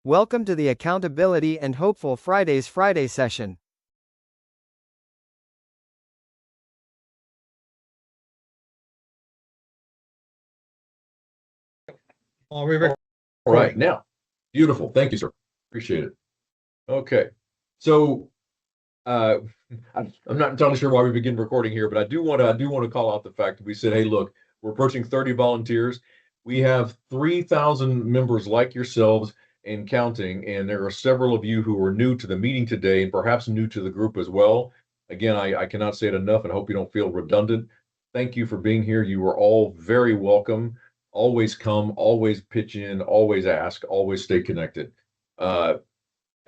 Welcome to the Accountability and Hopeful Fridays Friday session. All right, now, beautiful. Thank you, sir. Appreciate it. Okay, so uh, I'm not entirely sure why we begin recording here, but I do want to call out the fact that we said, hey, look, we're approaching 30 volunteers. We have 3,000 members like yourselves and counting, and there are several of you who are new to the meeting today and perhaps new to the group as well. Again, I cannot say it enough and hope you don't feel redundant. Thank you for being here. You are all very welcome. Always come, always pitch in, always ask, always stay connected. Uh,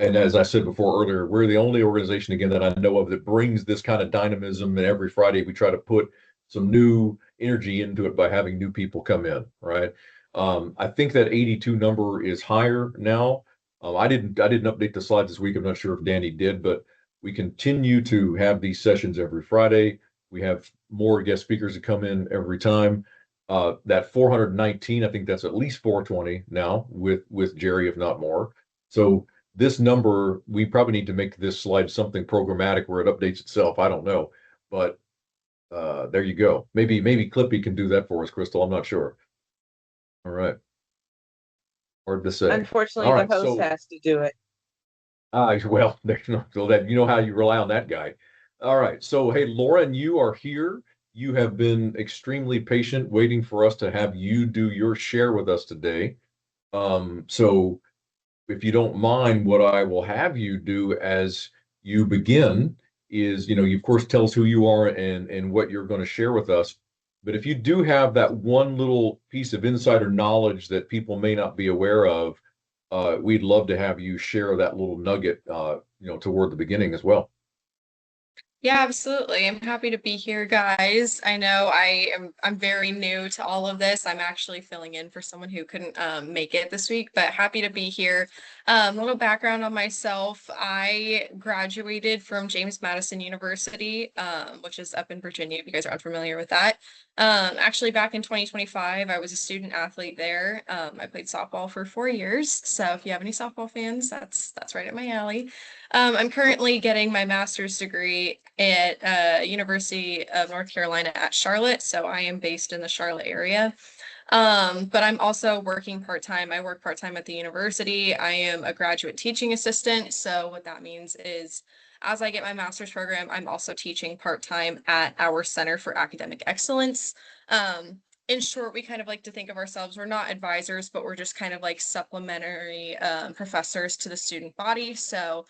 and as I said before earlier, we're the only organization, again, that I know of that brings this kind of dynamism. And every Friday, we try to put some new energy into it by having new people come in, right? I think that 82 number is higher now. I didn't update the slides this week. I'm not sure if Danny did, but we continue to have these sessions every Friday. We have more guest speakers that come in every time. That 419, I think that's at least 420 now with Jerry, if not more. So this number, we probably need to make this slide something programmatic where it updates itself. I don't know, but there you go. Maybe Clippy can do that for us, Crystal. I'm not sure. All right. Hard to say. Unfortunately, All the right. host So, has to do it. well, there's no, so that you know how you rely on that guy. All right. So, hey, Lauren, you are here. You have been extremely patient waiting for us to have you do your share with us today. So if you don't mind, what I will have you do as you begin is, you of course tell us who you are and what you're going to share with us. But if you do have that one little piece of insider knowledge that people may not be aware of, we'd love to have you share that little nugget, toward the beginning as well. Yeah, absolutely. I'm happy to be here, guys. I know I'm very new to all of this. I'm actually filling in for someone who couldn't make it this week, but happy to be here. A little background on myself. I graduated from James Madison University, which is up in Virginia, if you guys are unfamiliar with that. Actually back in 2025, I was a student athlete there. I played softball for 4 years. So if you have any softball fans, that's right up my alley. I'm currently getting my master's degree at University of North Carolina at Charlotte, so I am based in the Charlotte area. But I'm also working part-time. I work part-time at the university. I am a graduate teaching assistant, so what that means is as I get my master's program, I'm also teaching part-time at our Center for Academic Excellence. In short, we kind of like to think of ourselves, we're not advisors, but we're just kind of like supplementary professors to the student body. So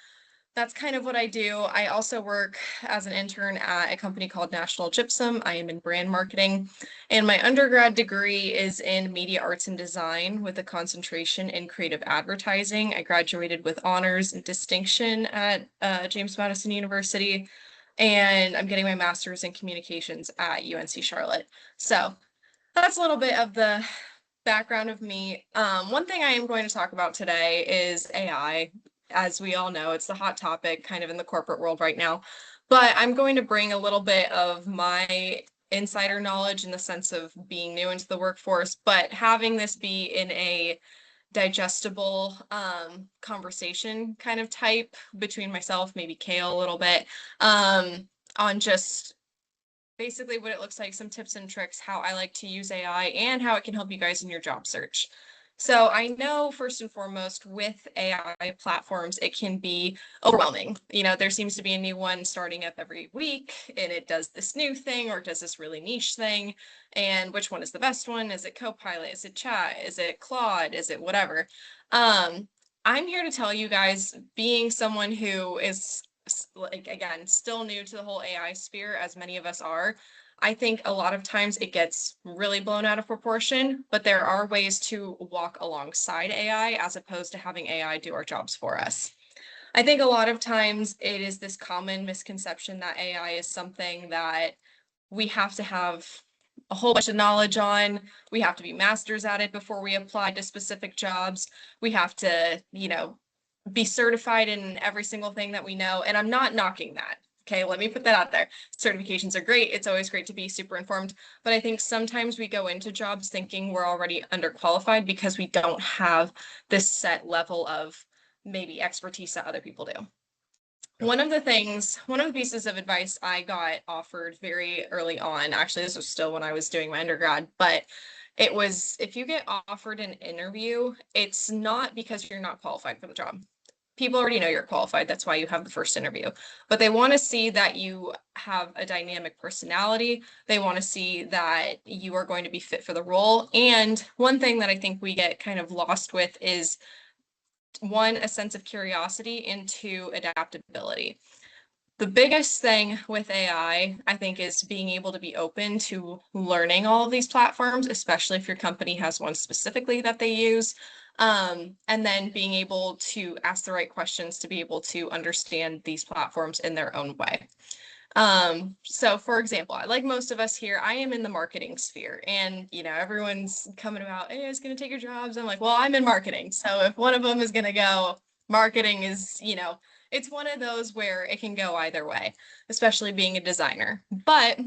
that's kind of what I do. I also work as an intern at a company called National Gypsum. I am in brand marketing, and my undergrad degree is in media arts and design with a concentration in creative advertising. I graduated with honors and distinction at James Madison University, and I'm getting my master's in communications at UNC Charlotte. So that's a little bit of the background of me. One thing I am going to talk about today is AI. As we all know, it's the hot topic kind of in the corporate world right now. But I'm going to bring a little bit of my insider knowledge in the sense of being new into the workforce, but having this be in a digestible conversation kind of type between myself, maybe Cale a little bit, on just basically what it looks like, some tips and tricks, how I like to use AI and how it can help you guys in your job search. So I know first and foremost with AI platforms, it can be overwhelming. There seems to be a new one starting up every week and it does this new thing or does this really niche thing. And which one is the best one? Is it Copilot? Is it Chat? Is it Claude? Is it whatever? I'm here to tell you guys, being someone who is like, again, still new to the whole AI sphere, as many of us are, I think a lot of times it gets really blown out of proportion, but there are ways to walk alongside AI as opposed to having AI do our jobs for us. I think a lot of times it is this common misconception that AI is something that we have to have a whole bunch of knowledge on. We have to be masters at it before we apply to specific jobs. We have to, be certified in every single thing that we know. And I'm not knocking that. Okay, let me put that out there. Certifications are great. It's always great to be super informed, but I think sometimes we go into jobs thinking we're already underqualified because we don't have this set level of maybe expertise that other people do. One of the pieces of advice I got offered very early on, actually, this was still when I was doing my undergrad, but it was, if you get offered an interview, it's not because you're not qualified for the job. People already know you're qualified. That's why you have the first interview. But they want to see that you have a dynamic personality. They want to see that you are going to be fit for the role. And one thing that I think we get kind of lost with is, one, a sense of curiosity, and two, adaptability. The biggest thing with AI, I think, is being able to be open to learning all of these platforms, especially if your company has one specifically that they use. And then being able to ask the right questions to be able to understand these platforms in their own way. So for example, like most of us here, I am in the marketing sphere, and everyone's coming about, hey, it's going to take your jobs. I'm like, well, I'm in marketing. So if one of them is going to go, marketing is, it's one of those where it can go either way, especially being a designer. But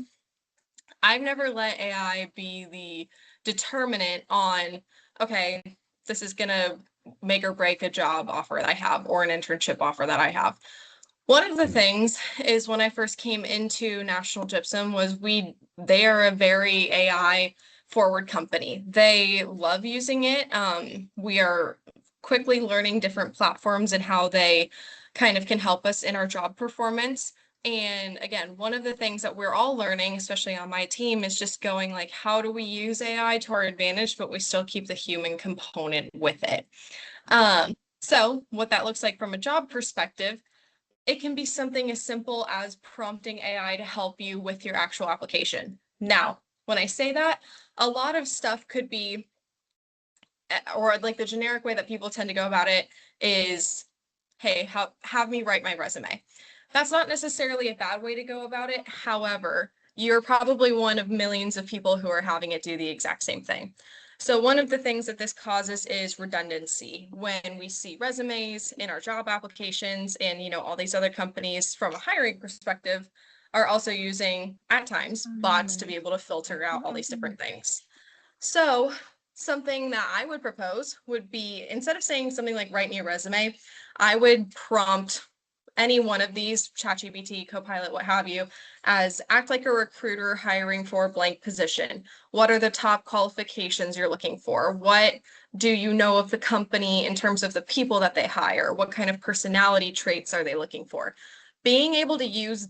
I've never let AI be the determinant on, okay, this is going to make or break a job offer that I have or an internship offer that I have. One of the things is, when I first came into National Gypsum, was they are a very AI forward company. They love using it. We are quickly learning different platforms and how they kind of can help us in our job performance. And again, one of the things that we're all learning, especially on my team, is just going like, how do we use AI to our advantage, but we still keep the human component with it? So what that looks like from a job perspective, it can be something as simple as prompting AI to help you with your actual application. Now, when I say that, a lot of stuff could be, or like the generic way that people tend to go about it is, hey, have me write my resume. That's not necessarily a bad way to go about it. However, you're probably one of millions of people who are having it do the exact same thing. So one of the things that this causes is redundancy. When we see resumes in our job applications, and all these other companies from a hiring perspective are also using, at times, bots to be able to filter out all these different things. So something that I would propose would be, instead of saying something like write me a resume, I would prompt any one of these, ChatGPT, Copilot, what have you, as act like a recruiter hiring for a blank position. What are the top qualifications you're looking for? What do you know of the company in terms of the people that they hire? What kind of personality traits are they looking for? Being able to use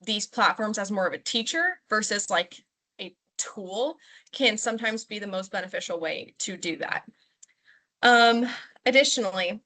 these platforms as more of a teacher versus like a tool can sometimes be the most beneficial way to do that. Additionally,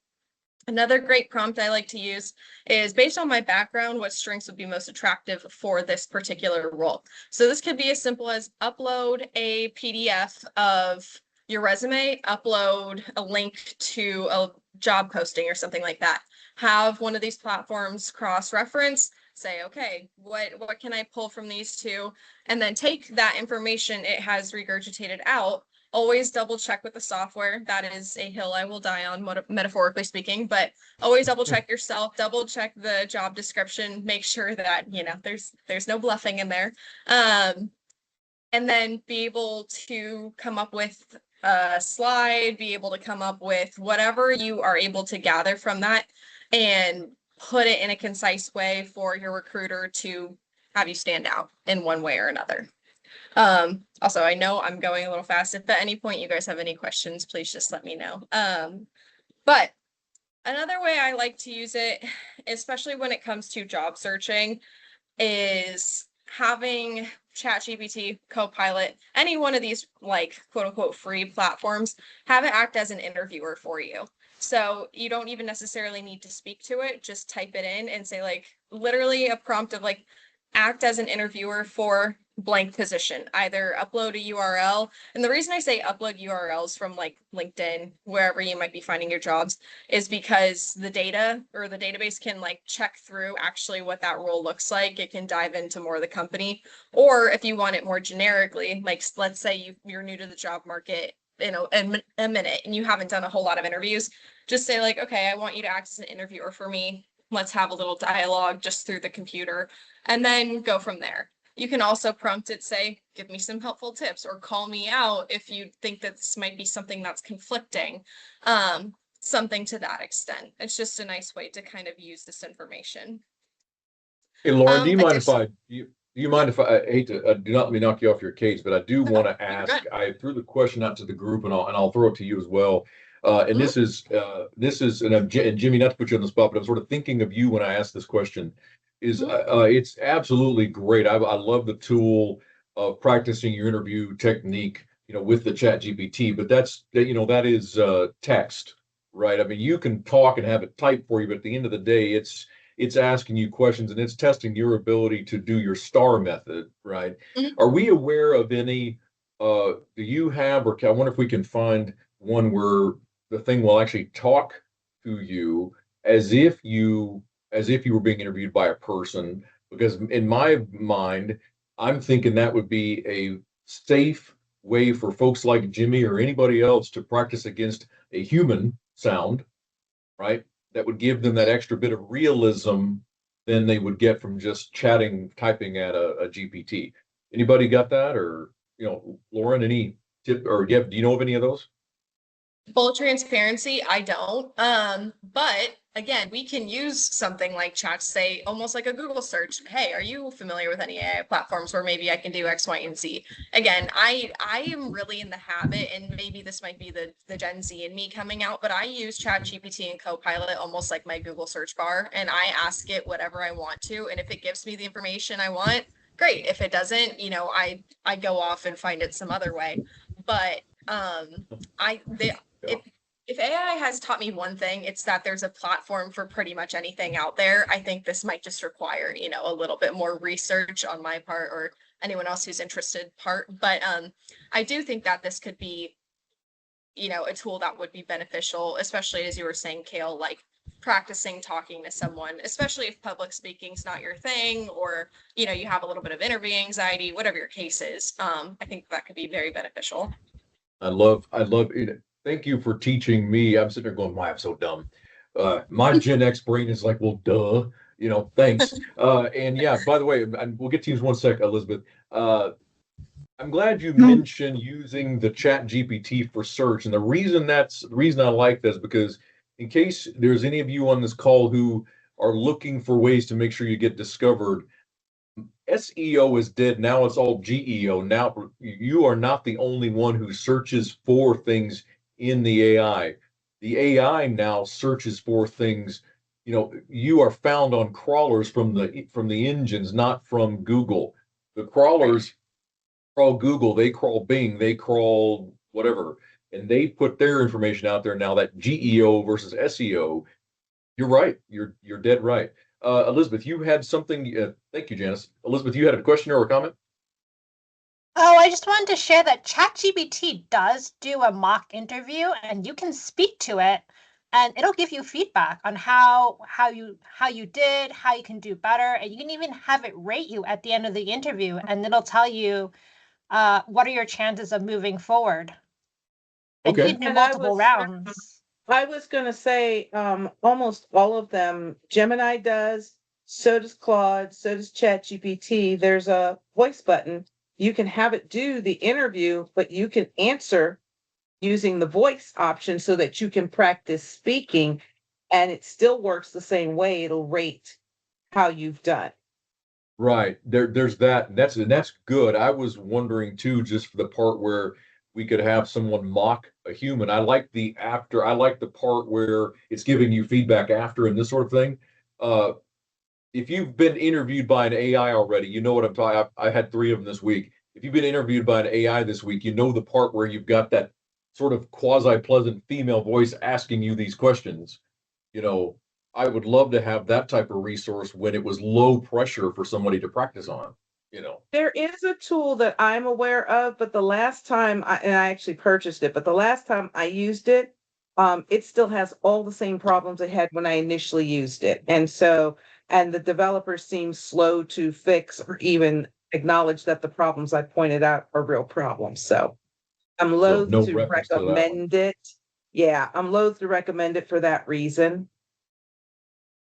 another great prompt I like to use is, based on my background, what strengths would be most attractive for this particular role. So this could be as simple as upload a PDF of your resume, upload a link to a job posting or something like that. Have one of these platforms cross-reference, say, okay, what can I pull from these two? And then take that information it has regurgitated out. Always double check with the software. That is a hill I will die on, metaphorically speaking, but always double check yourself, double check the job description, make sure that, there's no bluffing in there. And then be able to come up with a slide, be able to come up with whatever you are able to gather from that and put it in a concise way for your recruiter to have you stand out in one way or another. Also, I know I'm going a little fast. If at any point you guys have any questions, please just let me know. But another way I like to use it, especially when it comes to job searching, is having ChatGPT, Copilot, any one of these like quote unquote free platforms, have it act as an interviewer for you. So you don't even necessarily need to speak to it, just type it in and say, like, literally a prompt of like, act as an interviewer for blank position, either upload a URL. And the reason I say upload URLs from like LinkedIn, wherever you might be finding your jobs, is because the data or the database can like check through actually what that role looks like. It can dive into more of the company. Or if you want it more generically, like let's say you're new to the job market in a minute and you haven't done a whole lot of interviews, just say like, okay, I want you to act as an interviewer for me let's have a little dialogue just through the computer, and then go from there. You can also prompt it, say, give me some helpful tips, or call me out if you think that this might be something that's conflicting, something to that extent. It's just a nice way to kind of use this information. Hey, Lauren, do you mind if Addition- do you mind if I hate to do not let me knock you off your case, but I do want to You're ask. good. I threw the question out to the group, and I'll throw it to you as well. And Mhm. this is and Jimmy, not to put you on the spot, but I'm sort of thinking of you when I asked this question. Is It's absolutely great. I love the tool of practicing your interview technique, with the Chat GPT. But that is text, right? I mean, you can talk and have it type for you, but at the end of the day, it's asking you questions and it's testing your ability to do your STAR method, right? Mhm. Are we aware of any, do you have, or I wonder if we can find one where the thing will actually talk to you as if you were being interviewed by a person? Because in my mind, I'm thinking that would be a safe way for folks like Jimmy or anybody else to practice against a human sound, right? That would give them that extra bit of realism than they would get from just typing at a GPT. Anybody got that? Or, Lauren, any tip, or do you know of any of those? Full transparency, I don't. But again, we can use something like chat, say almost like a Google search. Hey, are you familiar with any AI platforms where maybe I can do X, Y, and Z? Again, I am really in the habit, and maybe this might be the Gen Z in me coming out, but I use Chat GPT and Copilot almost like my Google search bar, and I ask it whatever I want to, and if it gives me the information I want, great. If it doesn't, I go off and find it some other way. But I they Yeah. if AI has taught me one thing, it's that there's a platform for pretty much anything out there. I think this might just require, a little bit more research on my part or anyone else who's interested part. But I do think that this could be, a tool that would be beneficial, especially as you were saying, Cale, like practicing talking to someone, especially if public speaking's not your thing, or, you have a little bit of interview anxiety, whatever your case is. I think that could be very beneficial. I love it. Thank you for teaching me. I'm sitting there going, why I'm so dumb. My Gen X brain is like, well, duh, thanks. And yeah, by the way, and we'll get to you in one sec, Elizabeth. I'm glad you mentioned using the Chat GPT for search. And the reason I like this, because in case there's any of you on this call who are looking for ways to make sure you get discovered, SEO is dead. Now it's all GEO. Now you are not the only one who searches for things in the AI. The AI now searches for things. You are found on crawlers from the engines, not from Google. The crawlers crawl Google, they crawl Bing, they crawl whatever, and they put their information out there now. That GEO versus SEO. You're right. You're dead right. Elizabeth, you had something. Thank you, Janice. Elizabeth, you had a question or a comment? Oh, I just wanted to share that ChatGPT does do a mock interview, and you can speak to it, and it'll give you feedback on how you did, how you can do better, and you can even have it rate you at the end of the interview, and it'll tell you what are your chances of moving forward. And you Okay. can do And multiple rounds. I was going to say almost all of them, Gemini does, so does Claude, so does ChatGPT. There's a voice button. You can have it do the interview, but you can answer using the voice option so that you can practice speaking, and it still works the same way. It'll rate how you've done. Right. There's that. And that's good. I was wondering too, just for the part where we could have someone mock a human. I like the after. I like the part where it's giving you feedback after and this sort of thing. Uh, if you've been interviewed by an AI already, you know what I'm talking. I had 3 of them this week. If you've been interviewed by an AI this week, you know the part where you've got that sort of quasi-pleasant female voice asking you these questions. You know, I would love to have that type of resource when it was low pressure for somebody to practice on. There is a tool that I'm aware of, but the last time and I actually purchased it, but the last time I used it, it still has all the same problems it had when I initially used it. And the developers seem slow to fix or even acknowledge that the problems I pointed out are real problems. So I'm So loath no to reference to that one. recommend it. Yeah, I'm loath to recommend it for that reason.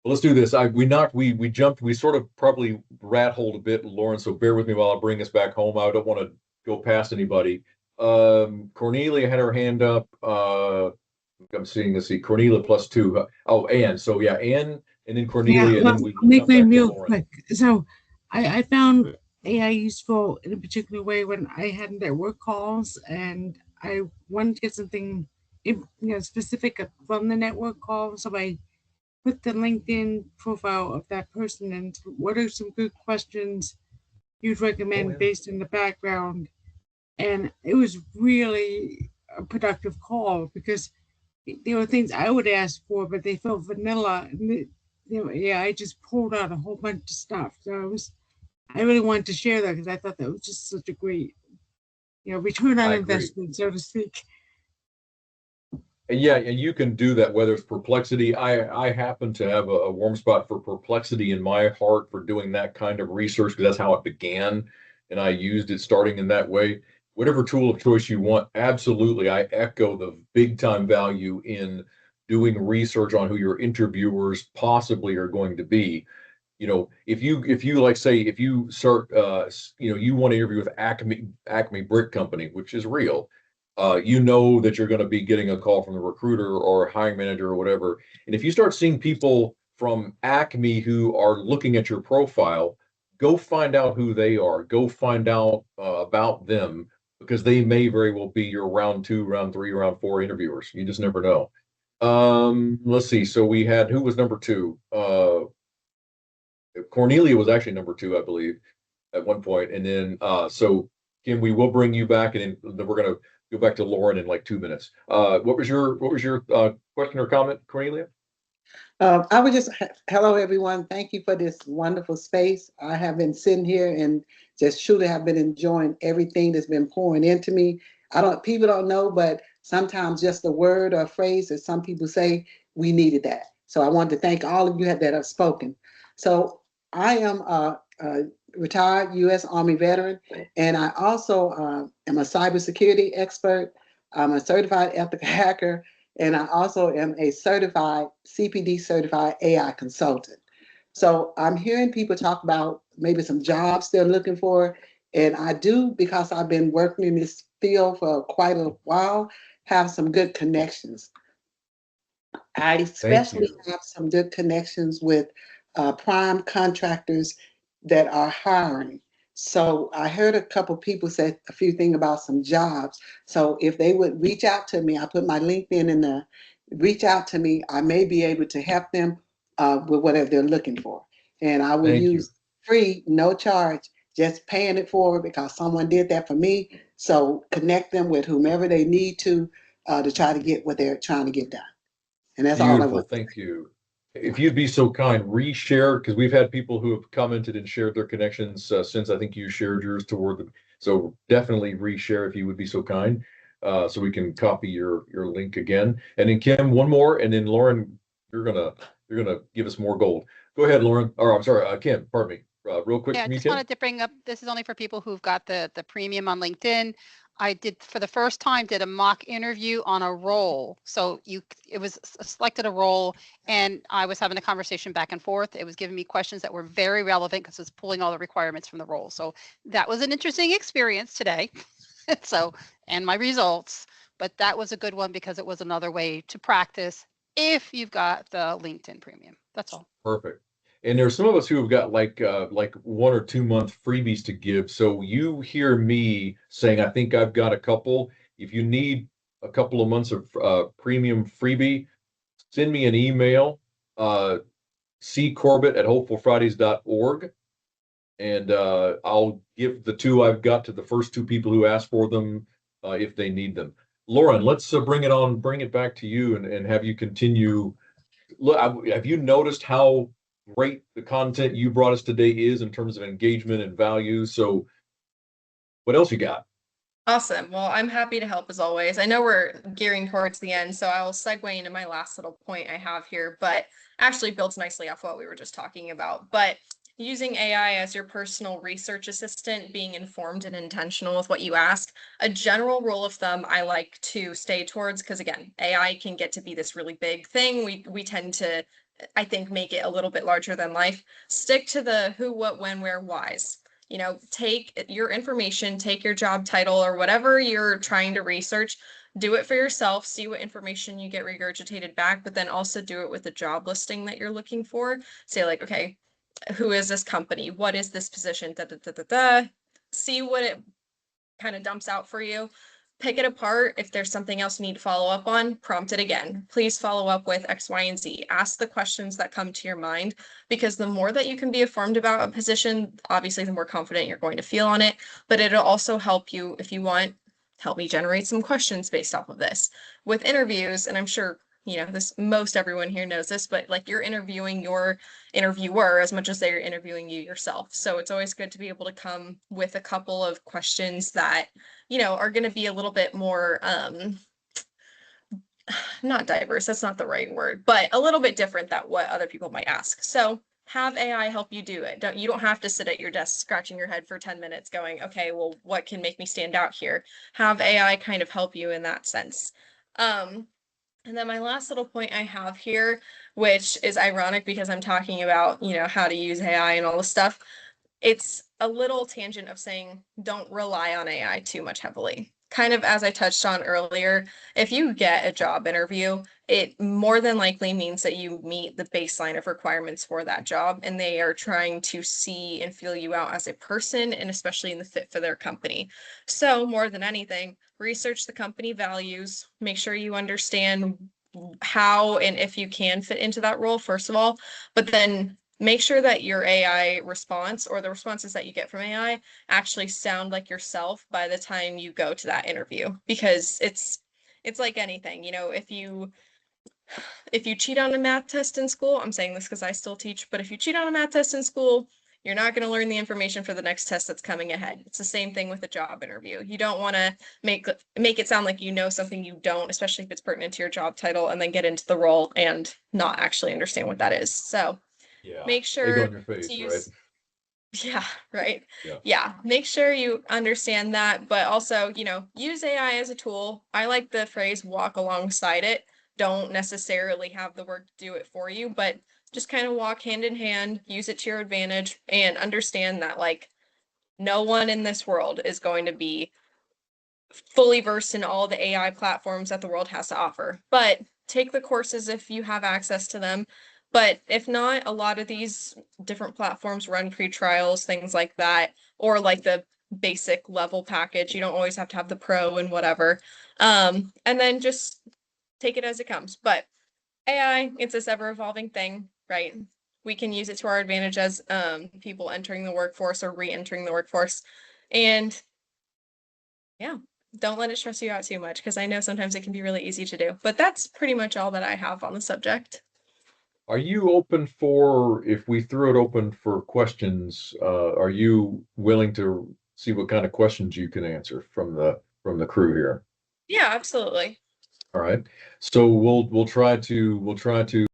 Well, let's do this. We jumped, we sort of probably rat holed a bit, Lauren, so bear with me while I bring us back home. I don't want to go past anybody. Cornelia had her hand up. I'm seeing, let's see, Cornelia plus two. Oh, Ann. So yeah, Ann and then Cornelia, and then we I'll make jump back mine to real Lauren. quick. So I found AI useful in a particular way when I had network calls and I wanted to get something specific from the network call. So I put the LinkedIn profile of that person and what are some good questions you'd recommend based on the background. And it was really a productive call because there were things I would ask for, but they felt vanilla. And I just pulled out a whole bunch of stuff. So I really wanted to share that because I thought that was just such a great, return on I agree. investment, so to speak. And yeah, and you can do that whether it's Perplexity. I happen to have a warm spot for Perplexity in my heart for doing that kind of research because that's how it began, and I used it starting in that way. Whatever tool of choice you want, absolutely, I echo the big time value in doing research on who your interviewers possibly are going to be. If you like say if you start you want to interview with Acme Brick Company, which is real, you know that you're going to be getting a call from the recruiter or hiring manager or whatever. And if you start seeing people from Acme who are looking at your profile, go find out who they are. Go find out about them because they may very well be your round 2, round 3, round 4 interviewers. You just never know. Let's see. So we had, who was number 2? Cornelia was actually number 2, I believe, at one point. And then, so Kim, we will bring you back, and then we're going to go back to Lauren in like 2 minutes. What was your question or comment, Cornelia? I would just, hello everyone. Thank you for this wonderful space. I have been sitting here and just truly have been enjoying everything that's been pouring into me. People don't know, but sometimes just a word or a phrase that some people say, we needed that. So I want to thank all of you that have spoken. So I am a retired U.S. Army veteran, and I also am a cybersecurity expert. I'm a certified ethical hacker, and I also am a certified CPD certified AI consultant. So I'm hearing people talk about maybe some jobs they're looking for. And I do, because I've been working in this field for quite a while, have some good connections. I especially have some good connections with prime contractors that are hiring. So I heard a couple people say a few things about some jobs. So if they would reach out to me, I put my LinkedIn in there, reach out to me, I may be able to help them with whatever they're looking for. And I will use free, no charge, just paying it forward because someone did that for me. So connect them with whomever they need to try to get what they're trying to get done. And that's all I want. Thank you. If you'd be so kind, reshare, because we've had people who have commented and shared their connections since I think you shared yours toward them. So definitely reshare if you would be so kind, so we can copy your link again. And then Kim, one more, and then Lauren, you're gonna give us more gold. Go ahead, Lauren. Or I'm sorry, Kim. Pardon me. Real quick. Yeah, I just wanted to bring up. This is only for people who've got the premium on LinkedIn. I did for the first time did a mock interview on a role. So it was selected a role, and I was having a conversation back and forth. It was giving me questions that were very relevant because it was pulling all the requirements from the role. So that was an interesting experience today. So, and my results, but that was a good one because it was another way to practice if you've got the LinkedIn premium. That's all. Perfect. And there's some of us who have got like 1 or 2 month freebies to give. So you hear me saying, I think I've got a couple. If you need a couple of months of premium freebie, send me an email, ccorbett@hopefulfridays.org. And I'll give the 2 I've got to the first 2 people who ask for them if they need them. Lauren, let's bring it back to you and have you continue. Look, have you noticed how great the content you brought us today is in terms of engagement and value? So what else you got? Awesome. Well, I'm happy to help as always. I know we're gearing towards the end, so I will segue into my last little point I have here, but actually builds nicely off what we were just talking about. But using AI as your personal research assistant, being informed and intentional with what you ask, a general rule of thumb I like to stay towards, because again, AI can get to be this really big thing. We tend to I think make it a little bit larger than life. Stick to the who, what, when, where, whys. You know, take your information, take your job title or whatever you're trying to research, do it for yourself, see what information you get regurgitated back, but then also do it with the job listing that you're looking for. Say like, okay, who is this company? What is this position? Da, da, da, da, da. See what it kind of dumps out for you. Pick it apart. If there's something else you need to follow up on, prompt it again. Please follow up with X, Y, and Z. Ask the questions that come to your mind, because the more that you can be informed about a position, obviously the more confident you're going to feel on it, but it'll also help you, if you want, help me generate some questions based off of this. With interviews, and I'm sure, you know, this, most everyone here knows this, but like you're interviewing your interviewer as much as they're interviewing you yourself. So it's always good to be able to come with a couple of questions that, you know, are going to be a little bit more, not diverse, that's not the right word, but a little bit different than what other people might ask. So have AI help you do it. You don't have to sit at your desk scratching your head for 10 minutes going, okay, well, what can make me stand out here? Have AI kind of help you in that sense. And then my last little point I have here, which is ironic because I'm talking about, you know, how to use AI and all this stuff. It's a little tangent of saying, don't rely on AI too much heavily. Kind of as I touched on earlier, if you get a job interview, it more than likely means that you meet the baseline of requirements for that job, and they are trying to see and feel you out as a person, and especially in the fit for their company. So more than anything, research the company values, make sure you understand how and if you can fit into that role, first of all, but then make sure that your AI response or the responses that you get from AI actually sound like yourself by the time you go to that interview, because it's like anything, you know, if you cheat on a math test in school, I'm saying this because I still teach, but if you cheat on a math test in school, you're not going to learn the information for the next test that's coming ahead. It's the same thing with a job interview. You don't want to make it sound like you know something you don't, especially if it's pertinent to your job title, and then get into the role and not actually understand what that is. So Yeah. make Egg sure on your face, to right? use, yeah, right. Yeah. Yeah. Make sure you understand that, but also, you know, use AI as a tool. I like the phrase walk alongside it. Don't necessarily have the work to do it for you, but just kind of walk hand in hand, use it to your advantage, and understand that like no one in this world is going to be fully versed in all the AI platforms that the world has to offer. But take the courses if you have access to them. But if not, a lot of these different platforms run free trials, things like that, or like the basic level package. You don't always have to have the pro and whatever. And then just take it as it comes. But AI, it's this ever evolving thing, right? We can use it to our advantage as people entering the workforce or re-entering the workforce. And yeah, don't let it stress you out too much, because I know sometimes it can be really easy to do. But that's pretty much all that I have on the subject. Are you open for, if we threw it open for questions, are you willing to see what kind of questions you can answer from the crew here? Yeah, absolutely. All right. So we'll try to